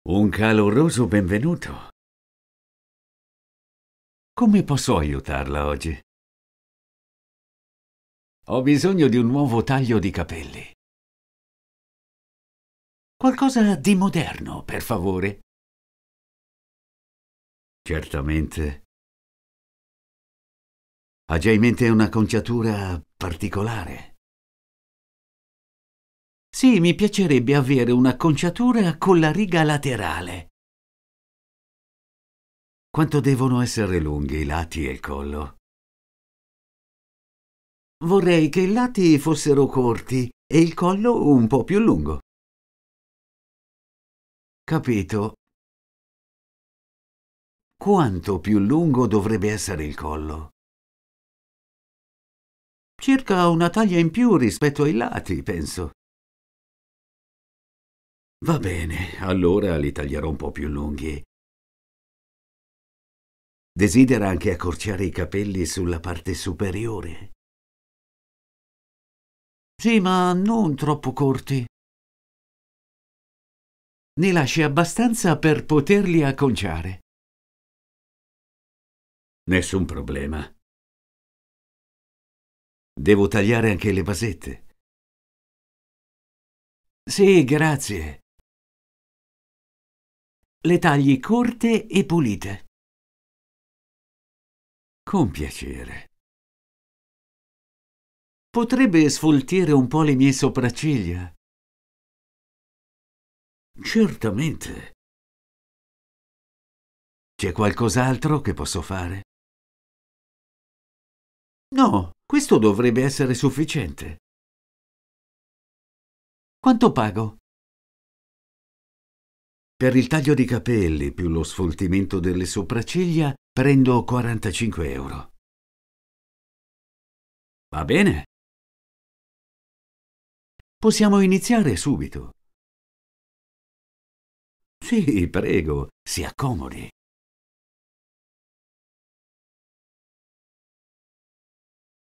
Un caloroso benvenuto. Come posso aiutarla oggi? Ho bisogno di un nuovo taglio di capelli. Qualcosa di moderno, per favore. Certamente. Ha già in mente una conciatura particolare? Sì, mi piacerebbe avere un'acconciatura con la riga laterale. Quanto devono essere lunghi i lati e il collo? Vorrei che i lati fossero corti e il collo un po' più lungo. Capito. Quanto più lungo dovrebbe essere il collo? Circa una taglia in più rispetto ai lati, penso. Va bene, allora li taglierò un po' più lunghi. Desidera anche accorciare i capelli sulla parte superiore? Sì, ma non troppo corti. Ne lasci abbastanza per poterli acconciare. Nessun problema. Devo tagliare anche le basette. Sì, grazie. Le tagli corte e pulite. Con piacere. Potrebbe sfoltire un po' le mie sopracciglia? Certamente. C'è qualcos'altro che posso fare? No, questo dovrebbe essere sufficiente. Quanto pago? Per il taglio di capelli più lo sfoltimento delle sopracciglia prendo 45 euro. Va bene? Possiamo iniziare subito. Sì, prego, si accomodi.